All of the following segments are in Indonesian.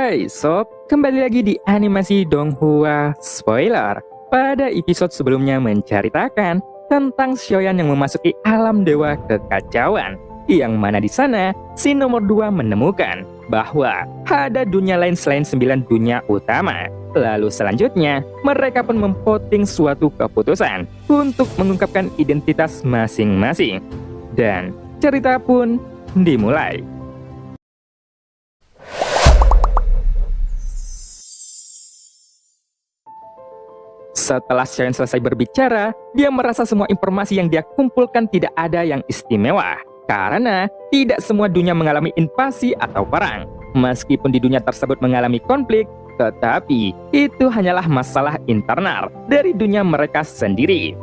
Hai sob, kembali lagi di animasi Donghua Spoiler. Pada episode sebelumnya menceritakan tentang Xiaoyan yang memasuki alam dewa kekacauan, yang mana di sana si nomor 2 menemukan bahwa ada dunia lain selain 9 dunia utama. Lalu selanjutnya mereka pun memvoting suatu keputusan untuk mengungkapkan identitas masing-masing. Dan cerita pun dimulai. Setelah Xiaoyan selesai berbicara, dia merasa semua informasi yang dia kumpulkan tidak ada yang istimewa. Karena tidak semua dunia mengalami invasi atau perang. Meskipun di dunia tersebut mengalami konflik, tetapi itu hanyalah masalah internal dari dunia mereka sendiri.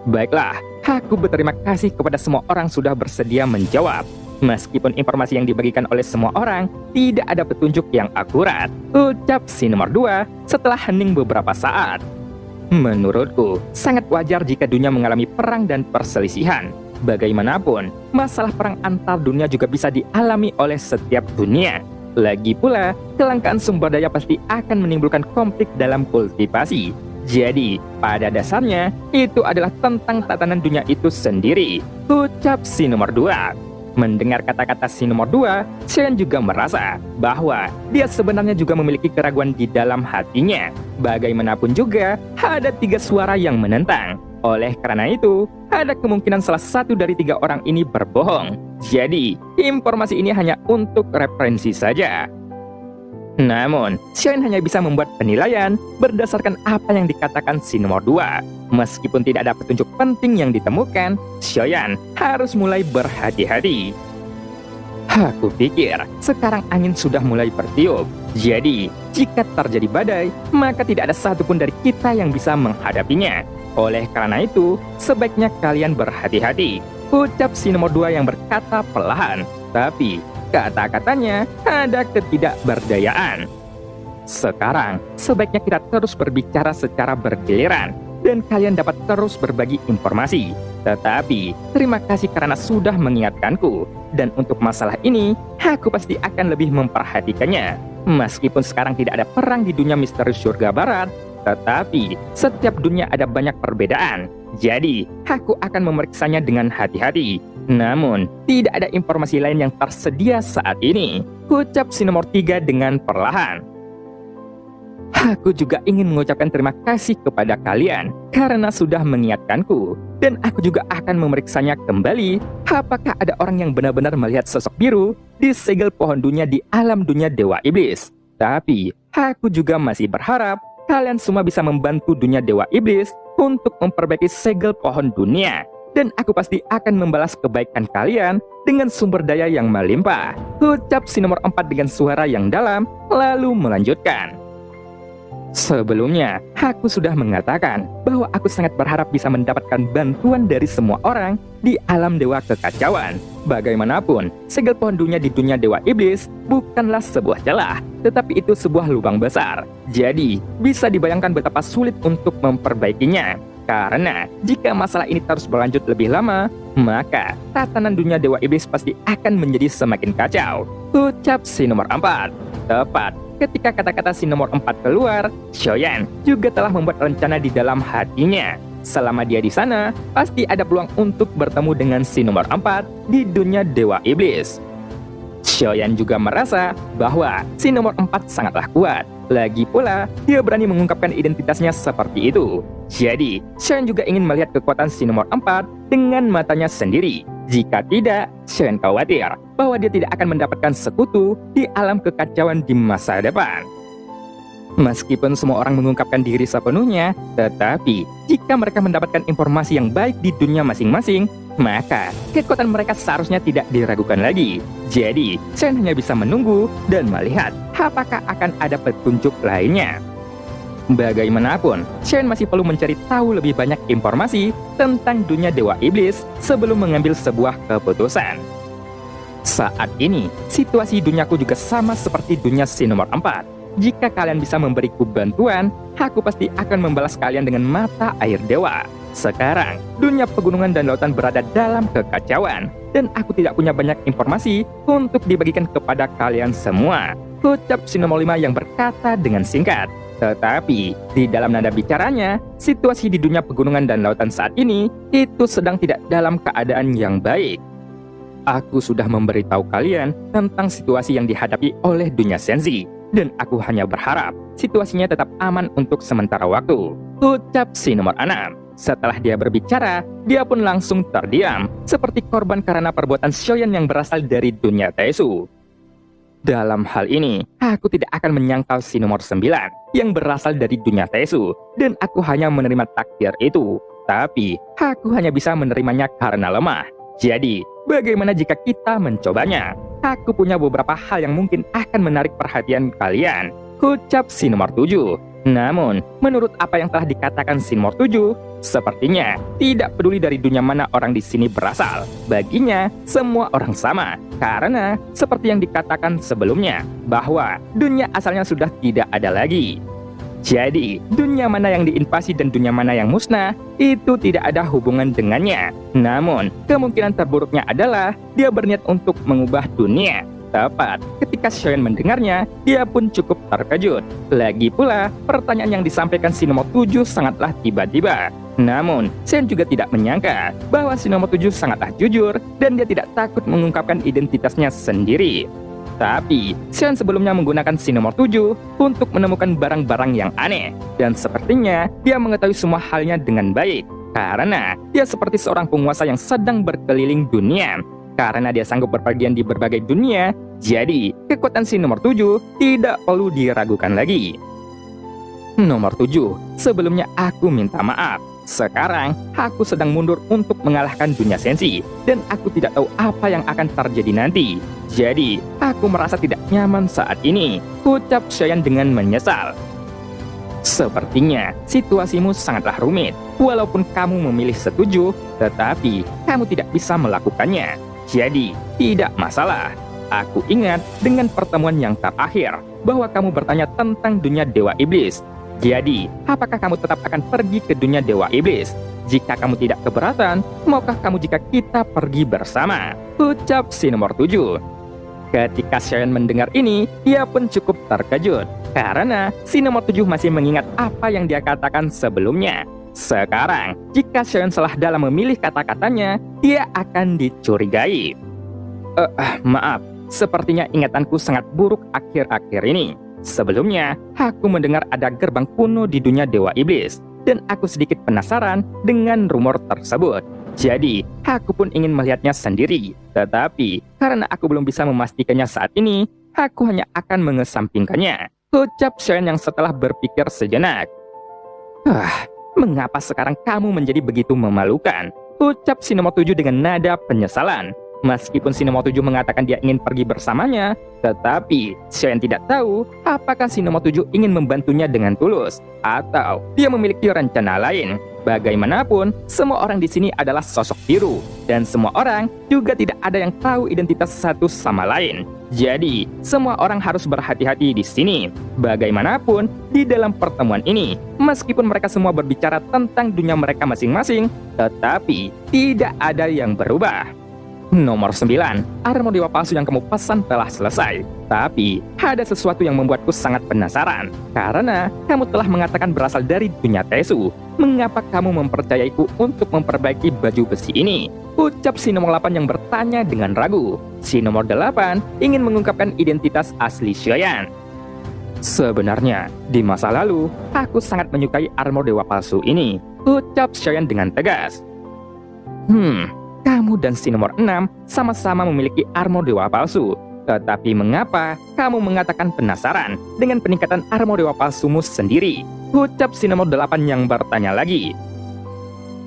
Baiklah, aku berterima kasih kepada semua orang sudah bersedia menjawab. Meskipun informasi yang dibagikan oleh semua orang tidak ada petunjuk yang akurat, ucap si nomor 2 setelah hening beberapa saat. Menurutku, sangat wajar jika dunia mengalami perang dan perselisihan. Bagaimanapun, masalah perang antar dunia juga bisa dialami oleh setiap dunia. Lagi pula, kelangkaan sumber daya pasti akan menimbulkan konflik dalam kultivasi. Jadi, pada dasarnya, itu adalah tentang tatanan dunia itu sendiri, ucap si nomor 2. Mendengar kata-kata si nomor 2, Xiaoyan juga merasa bahwa dia sebenarnya juga memiliki keraguan di dalam hatinya. Bagaimanapun juga, ada 3 suara yang menentang. Oleh karena itu, ada kemungkinan salah satu dari 3 orang ini berbohong. Jadi, informasi ini hanya untuk referensi saja. Namun, Xiaoyan hanya bisa membuat penilaian berdasarkan apa yang dikatakan si nomor 2. Meskipun tidak ada petunjuk penting yang ditemukan, Xiaoyan harus mulai berhati-hati. Aku pikir sekarang angin sudah mulai bertiup. Jadi, jika terjadi badai, maka tidak ada satupun dari kita yang bisa menghadapinya. Oleh karena itu, sebaiknya kalian berhati-hati, ucap si nomor 2 yang berkata perlahan. Tapi, kata-katanya ada ketidakberdayaan. Sekarang, sebaiknya kita terus berbicara secara bergiliran, dan kalian dapat terus berbagi informasi. Tetapi, terima kasih karena sudah mengingatkanku. Dan untuk masalah ini, aku pasti akan lebih memperhatikannya. Meskipun sekarang tidak ada perang di dunia misteri surga barat, tetapi setiap dunia ada banyak perbedaan. Jadi, aku akan memeriksanya dengan hati-hati. Namun, tidak ada informasi lain yang tersedia saat ini, ucap si nomor 3 dengan perlahan. Aku juga ingin mengucapkan terima kasih kepada kalian karena sudah mengingatkanku. Dan aku juga akan memeriksanya kembali. Apakah ada orang yang benar-benar melihat sosok biru di segel pohon dunia di alam dunia Dewa Iblis? Tapi, aku juga masih berharap kalian semua bisa membantu dunia Dewa Iblis untuk memperbaiki segel pohon dunia. Dan aku pasti akan membalas kebaikan kalian dengan sumber daya yang melimpah, ucap si nomor 4 dengan suara yang dalam, lalu melanjutkan. Sebelumnya, aku sudah mengatakan bahwa aku sangat berharap bisa mendapatkan bantuan dari semua orang di alam dewa kekacauan. Bagaimanapun, segel pohon dunia di dunia Dewa Iblis bukanlah sebuah celah, tetapi itu sebuah lubang besar. Jadi, bisa dibayangkan betapa sulit untuk memperbaikinya. Karena, jika masalah ini terus berlanjut lebih lama, maka tatanan dunia Dewa Iblis pasti akan menjadi semakin kacau, ucap si nomor 4. Tepat ketika kata-kata si nomor 4 keluar, Xiaoyan juga telah membuat rencana di dalam hatinya. Selama dia di sana, pasti ada peluang untuk bertemu dengan si nomor 4 di dunia Dewa Iblis. Xiaoyan juga merasa bahwa si nomor 4 sangatlah kuat. Lagi pula, dia berani mengungkapkan identitasnya seperti itu. Jadi, Xiaoyan juga ingin melihat kekuatan si nomor 4 dengan matanya sendiri. Jika tidak, Xiaoyan khawatir bahwa dia tidak akan mendapatkan sekutu di alam kekacauan di masa depan. Meskipun semua orang mengungkapkan diri sepenuhnya, tetapi jika mereka mendapatkan informasi yang baik di dunia masing-masing, maka kekuatan mereka seharusnya tidak diragukan lagi. Jadi, Xiaoyan hanya bisa menunggu dan melihat apakah akan ada petunjuk lainnya. Bagaimanapun, Xiaoyan masih perlu mencari tahu lebih banyak informasi tentang dunia Dewa Iblis sebelum mengambil sebuah keputusan. Saat ini, situasi duniaku juga sama seperti dunia si nomor 4. Jika kalian bisa memberiku bantuan, aku pasti akan membalas kalian dengan mata air dewa. Sekarang, dunia pegunungan dan lautan berada dalam kekacauan. dan aku tidak punya banyak informasi untuk dibagikan kepada kalian semua, ucap si nomor 5 yang berkata dengan singkat. Tetapi di dalam nada bicaranya, situasi di dunia pegunungan dan lautan saat ini itu sedang tidak dalam keadaan yang baik. Aku sudah memberitahu kalian tentang situasi yang dihadapi oleh dunia Senzi, dan aku hanya berharap situasinya tetap aman untuk sementara waktu, ucap si nomor 6. Setelah dia berbicara, dia pun langsung terdiam, seperti korban karena perbuatan Shoyan yang berasal dari dunia Taesu. Dalam hal ini, aku tidak akan menyangkal si nomor 9 yang berasal dari dunia Taesu, dan aku hanya menerima takdir itu. Tapi, aku hanya bisa menerimanya karena lemah. Jadi, bagaimana jika kita mencobanya? Aku punya beberapa hal yang mungkin akan menarik perhatian kalian, ucap si nomor 7. Namun, menurut apa yang telah dikatakan si nomor 7, sepertinya tidak peduli dari dunia mana orang di sini berasal. Baginya, semua orang sama. Karena, seperti yang dikatakan sebelumnya, bahwa dunia asalnya sudah tidak ada lagi. Jadi, dunia mana yang diinvasi dan dunia mana yang musnah, itu tidak ada hubungan dengannya. Namun, kemungkinan terburuknya adalah dia berniat untuk mengubah dunia. Tepat ketika Shoyan mendengarnya, dia pun cukup terkejut. Lagi pula, pertanyaan yang disampaikan si nomor 7 sangatlah tiba-tiba. Namun, Shoyan juga tidak menyangka bahwa si nomor 7 sangatlah jujur dan dia tidak takut mengungkapkan identitasnya sendiri. Tapi, Shoyan sebelumnya menggunakan si nomor 7 untuk menemukan barang-barang yang aneh. Dan sepertinya, dia mengetahui semua halnya dengan baik. Karena, dia seperti seorang penguasa yang sedang berkeliling dunia. Karena dia sanggup berpergian di berbagai dunia, jadi kekuatan si nomor 7 tidak perlu diragukan lagi. Nomor 7, sebelumnya aku minta maaf. Sekarang, aku sedang mundur untuk mengalahkan dunia Senzi, dan aku tidak tahu apa yang akan terjadi nanti. Jadi, aku merasa tidak nyaman saat ini, ucap Shoyan dengan menyesal. Sepertinya, situasimu sangatlah rumit. Walaupun kamu memilih setuju, tetapi kamu tidak bisa melakukannya. Jadi, tidak masalah. Aku ingat dengan pertemuan yang terakhir, bahwa kamu bertanya tentang dunia Dewa Iblis. Jadi, apakah kamu tetap akan pergi ke dunia Dewa Iblis? Jika kamu tidak keberatan, maukah kamu jika kita pergi bersama? Ucap si nomor 7. Ketika Shoyan mendengar ini, dia pun cukup terkejut. Karena si nomor 7 masih mengingat apa yang dia katakan sebelumnya. Sekarang, jika Shoyan salah dalam memilih kata-katanya, dia akan dicurigai. Maaf, sepertinya ingatanku sangat buruk akhir-akhir ini. Sebelumnya, aku mendengar ada gerbang kuno di dunia Dewa Iblis, dan aku sedikit penasaran dengan rumor tersebut. Jadi, aku pun ingin melihatnya sendiri. Tetapi, karena aku belum bisa memastikannya saat ini, aku hanya akan mengesampingkannya, ucap Shoyan yang setelah berpikir sejenak. Mengapa sekarang kamu menjadi begitu memalukan? Ucap si nomor 7 dengan nada penyesalan. Meskipun si nomor 7 mengatakan dia ingin pergi bersamanya, tetapi Shoyan tidak tahu apakah si nomor 7 ingin membantunya dengan tulus, atau dia memiliki rencana lain. Bagaimanapun, semua orang di sini adalah sosok biru, dan semua orang juga tidak ada yang tahu identitas satu sama lain. Jadi, semua orang harus berhati-hati di sini. Bagaimanapun, di dalam pertemuan ini, meskipun mereka semua berbicara tentang dunia mereka masing-masing, tetapi tidak ada yang berubah. Nomor 9, armor dewa palsu yang kamu pesan telah selesai. Tapi, ada sesuatu yang membuatku sangat penasaran. Karena kamu telah mengatakan berasal dari dunia Taesu. Mengapa kamu mempercayaiku untuk memperbaiki baju besi ini? Ucap si nomor 8 yang bertanya dengan ragu. Si nomor 8 ingin mengungkapkan identitas asli Shoyan. Sebenarnya, di masa lalu, aku sangat menyukai armor dewa palsu ini. Ucap Shoyan dengan tegas. Kamu dan si nomor 6 sama-sama memiliki armor dewa palsu. Tetapi mengapa kamu mengatakan penasaran dengan peningkatan armor dewa palsumu sendiri? Ucap si nomor 8 yang bertanya lagi.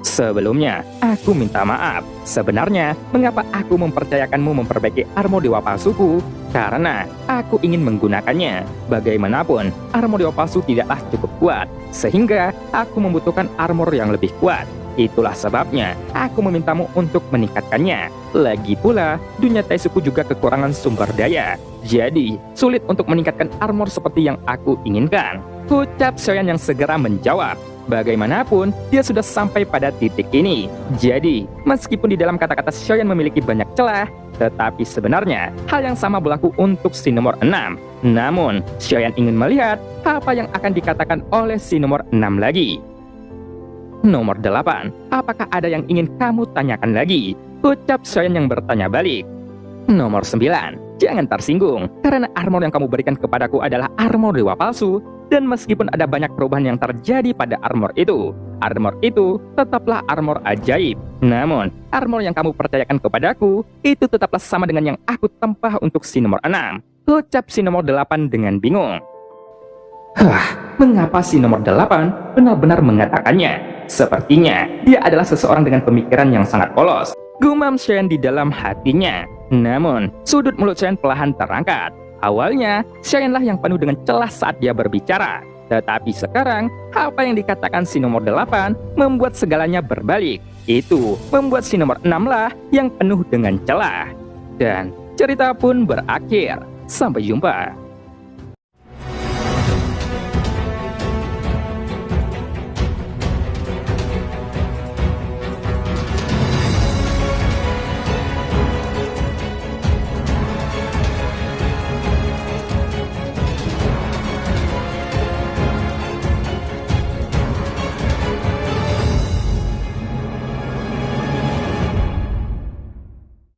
Sebelumnya, aku minta maaf. Sebenarnya, mengapa aku mempercayakanmu memperbaiki armor dewa palsuku? Karena aku ingin menggunakannya. Bagaimanapun, armor dewa palsu tidaklah cukup kuat. Sehingga aku membutuhkan armor yang lebih kuat. Itulah sebabnya aku memintamu untuk meningkatkannya. Lagi pula, dunia Taesuku juga kekurangan sumber daya. Jadi, sulit untuk meningkatkan armor seperti yang aku inginkan. Ucap Shoyan yang segera menjawab. Bagaimanapun, dia sudah sampai pada titik ini. Jadi, meskipun di dalam kata-kata Xiaoyan memiliki banyak celah, tetapi sebenarnya hal yang sama berlaku untuk si nomor 6. Namun, Xiaoyan ingin melihat apa yang akan dikatakan oleh si nomor 6 lagi. Nomor 8. Apakah ada yang ingin kamu tanyakan lagi? Ucap Xiaoyan yang bertanya balik. Nomor 9. Jangan tersinggung, karena armor yang kamu berikan kepadaku adalah armor dewa palsu. Dan meskipun ada banyak perubahan yang terjadi pada armor itu tetaplah armor ajaib. Namun, armor yang kamu percayakan kepadaku, itu tetaplah sama dengan yang aku tempah untuk si nomor 6. Ucap si nomor 8 dengan bingung. Mengapa si nomor 8 benar-benar mengatakannya? Sepertinya dia adalah seseorang dengan pemikiran yang sangat polos. Gumam Xiaoyan di dalam hatinya. Namun, sudut mulut Xiaoyan perlahan terangkat. Awalnya, Xiaoyanlah yang penuh dengan celah saat dia berbicara. Tetapi sekarang, apa yang dikatakan si nomor 8 membuat segalanya berbalik. Itu membuat si nomor 6 lah yang penuh dengan celah. Dan cerita pun berakhir. Sampai jumpa.